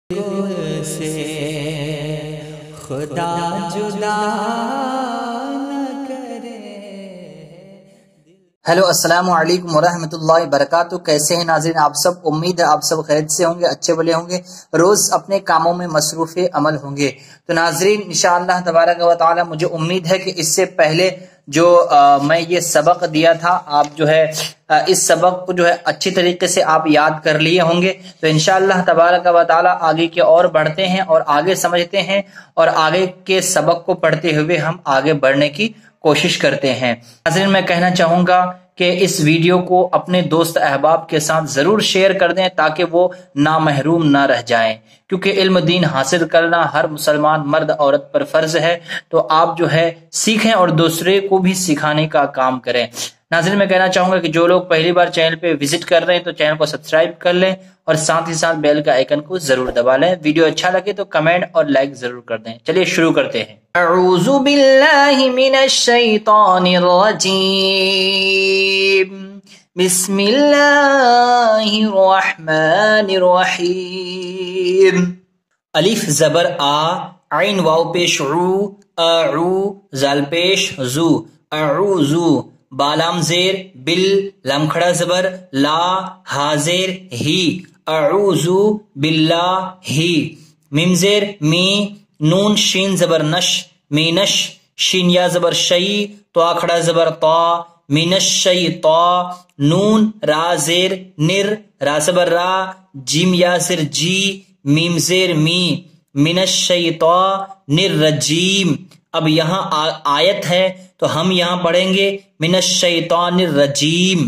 سے خدا جدا نہ کرے۔ ہیلو السلام علیکم ورحمۃ اللہ وبرکاتہ۔ کیسے ہیں ناظرین آپ سب؟ امید ہے آپ سب خیریت سے ہوں گے، اچھے بھلے ہوں گے، روز اپنے کاموں میں مصروف عمل ہوں گے۔ تو ناظرین انشاءاللہ تبارک و تعالی مجھے امید ہے کہ اس سے پہلے جو میں یہ سبق دیا تھا، آپ جو ہے اس سبق کو جو ہے اچھی طریقے سے آپ یاد کر لیے ہوں گے۔ تو انشاءاللہ تبارک و تعالی آگے کی اور بڑھتے ہیں اور آگے سمجھتے ہیں، اور آگے کے سبق کو پڑھتے ہوئے ہم آگے بڑھنے کی کوشش کرتے ہیں۔ ناظرین میں کہنا چاہوں گا کہ اس ویڈیو کو اپنے دوست احباب کے ساتھ ضرور شیئر کر دیں تاکہ وہ نامحروم نہ رہ جائیں، کیونکہ علم دین حاصل کرنا ہر مسلمان مرد عورت پر فرض ہے۔ تو آپ جو ہے سیکھیں اور دوسرے کو بھی سکھانے کا کام کریں۔ ناظرین میں کہنا چاہوں گا کہ جو لوگ پہلی بار چینل پہ وزٹ کر رہے ہیں تو چینل کو سبسکرائب کر لیں اور ساتھ ہی ساتھ بیل کا آئیکن کو ضرور دبا لیں۔ ویڈیو اچھا لگے تو کمنٹ اور لائک ضرور کر دیں۔ چلیے شروع کرتے ہیں۔ اعوذ باللہ من الشیطان الرجیم، بسم اللہ الرحمن الرحیم۔ الف زبر آ، عین واو پیش عو، اعو زال پیش زو، اعوذو۔ با لام زیر بل، لام کھڑا زبر لا، ہا زیر ہی، اعوذ باللہ ہی۔ میم زیر می، نون شین زبر نش، مینش۔ شین یا زبر شی، تو کھڑا زبر طا، مینش شی طا۔ نون را زیر نر، را زبر را، جیم یا زر جی، میم زیر می، مینش شیطان الرجیم۔ اب یہاں آیت ہے تو ہم یہاں پڑھیں گے من الشیطان الرجیم۔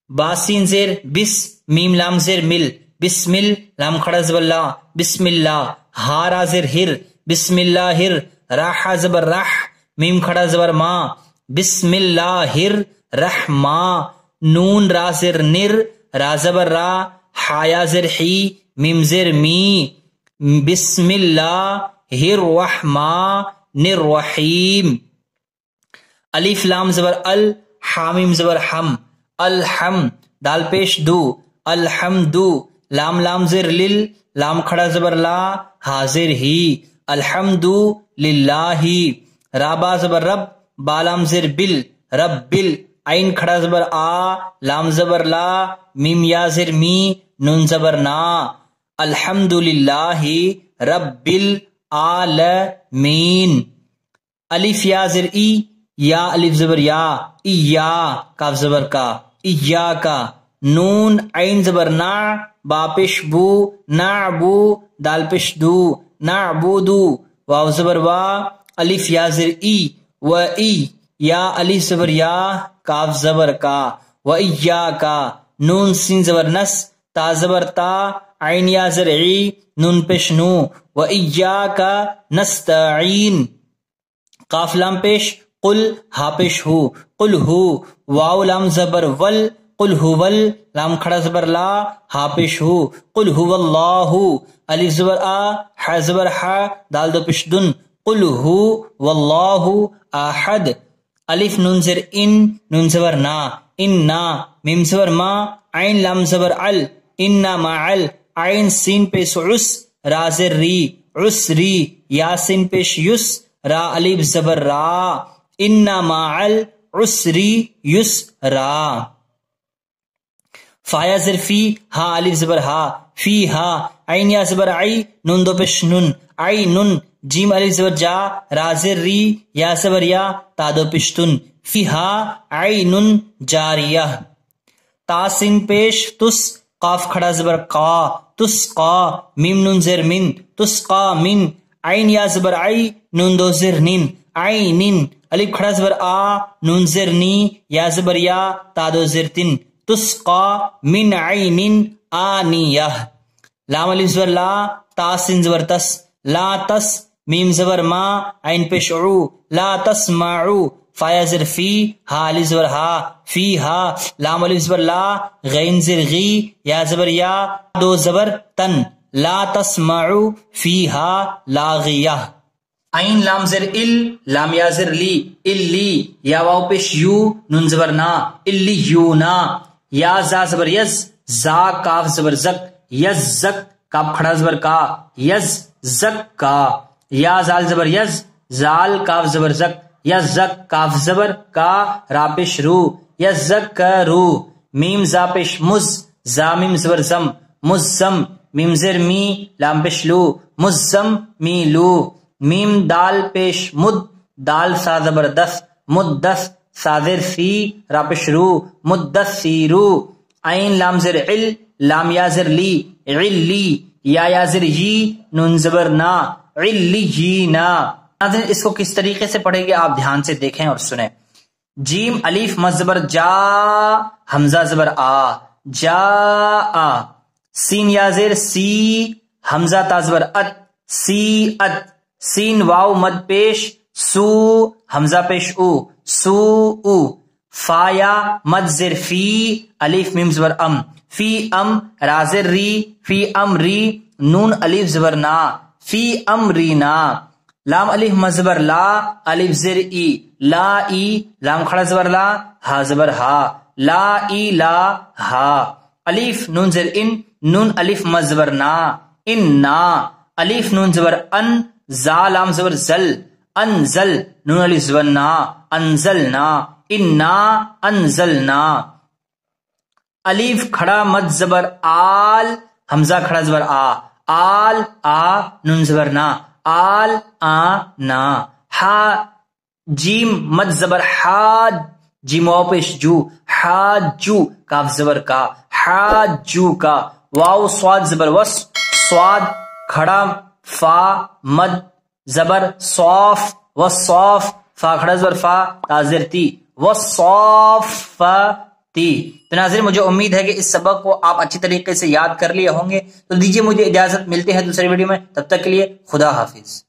باسین زیر بس، میم لام زیر مل، بسمل، لام کھڑا زبر لا، بسم اللہ۔ ہارا زیر ہر، بسم اللہ ہر۔ راح زبر رح، میم کھڑا زبر ما، بسم اللہ ہر رحما۔ نون را زیر نر، را زبر را، حایا زیر حی، میم زیر می، بسم اللہ الرحمن الرحیم۔ الف لام زبر ال، حامیم زبر ہم، الحم۔ دال پیش دو، الحمدو۔ لام لام زر لل، لام کھڑا زبر لا، حاضر ہی، الحمدو للہ۔ رابا زبر رب، بالام زر بل، رب بل۔ عین کھڑا زبر آ، لام زبر لا، میم یا زر می، نون زبر نا، الحمد للہ رب العالمین۔ الف یا زر ای، یا الف زبر یا، ایا کاف زبر کا، ایا کا۔ نون عین زبر نا، با پیش بو، نعبو، دال پیش دو، نعبدو۔ واو زبر وا، الف یا زر ای، و ای، یا الف زبر یا، کاف زبر کا، و ایا کا۔ نون سین زبر نس، تا زبر تا، عین یا زر عی، نون پیش نو، و ایاک نستعین۔ قاف لام پیش قل، ہا پیش ہو، قل ہو۔ واو لام زبر ول، قل ہو ول، لام کھڑا زبر لا، ہا پیش ہو، قل ہو اللہ۔ الف زبر آ، ح زبر ح، دال دو پیش دن، قل ہو واللہ احد۔ الف نون زر ان، نون زبر نا، انا۔ میم زبر ما، عین لام زبر ال، انا معل۔ عین سین پیش عس، را زر ری، عسری۔ یا سین پیش یس، را الف زبر را، انا معل عسری یسرا۔ فایا زر فی، ہا الف زبر ہا، فی ہا۔ عین یا زبر عی، نون دو پیش نن، عی نن۔ جیم الف زبر جا، را زر ری، یا زبر یا، تا دو پیش تن، فی ہا عین جاریہ۔ تا سین پیش تس، قاف کھڑا زبر قا، تسقا۔ میم نون زر من، تسقا من۔ عین یا زبر عی، نون دو زر نن، عینن۔ الف کھڑا زبر آ، نون زر نی، یا زبر یا، تا دو زر تن، تسقا من عین آنیہ۔ لام الف زبر لا، تا سین زبر تس، لا تس۔ میم زبر ما، عین پیش عو، لا تسمعو۔ فایا زر فی، ہا الف زبر ہا، فی ہا۔ لام الف زبر لا، غین زر غی، یا زبر یا، دو زبر تن، لا تسمعو فیہا لاغیہ۔ عین لام زر ال، لام یا زر لی، الی۔ یا واو پیش یو، نون زبر نا، الی یونا۔ یا زا زبر یز، زا کاف زبر زک، یزک۔ کاف کھڑا زبر کا، یز زک کا، یا زال زبر یز، زال کاف زبر زک، یز زک کاف زبر کا، را پیش رو، یز زک کرو، میم زا پیش مز، زا میم زبر زم، مزم، میم زر می، لام پیش لو، مزم می لو، میم دال پیش مد، دال سا زبر دس، مدس، سازر سی، را پیش رو، مدثیرو، عین لام زر عل، لام یا زر لی، علی، یا زر یی، نون زبر نا، علیینا۔ اس کو کس طریقے سے پڑھیں گے آپ دھیان سے دیکھیں اور سنیں۔ جیم الف مد زبر جا، حمزہ زبر آ، جا آ، سین یا زیر سی، حمزہ تا زبر ات، سی ات، سین واو مد پیش، سو حمزہ پیش او، سو او، فا یا مد زر فی، الف میم زبر ام، فی ام، را زر ری، فی ام ری، نون الف زبر نا، فی امرینا، لام الف مد زبر لا، الف زر ای، لا ای، لام کھڑا زبر لا، ہا زبر ہا، لا ای لا ہا، الف نون زر ان، نون الف مد زبر نا، اننا، الف نون زبر ان، زا لام زبر زل، انزل، نون الف زبر نا، انزلنا، انا انزلنا، الف کھڑا مد زبر آل، حمزہ کھڑا زبر آ، آل آ، نون زبر نا، آل آ نا، ہا جیم مد زبر حاد، جیم واو پیش جو، حاجو، کاف زبر کا، حاجو کا، واو سواد زبر وس، سواد کھڑا فا مد زبر صوف، وصوف، فا کھڑا زبر فا، تازر تی، وصوفتی۔ تو ناظرین مجھے امید ہے کہ اس سبق کو آپ اچھی طریقے سے یاد کر لیے ہوں گے، تو دیجیے مجھے اجازت، ملتے ہیں دوسری ویڈیو میں، تب تک کے لیے خدا حافظ۔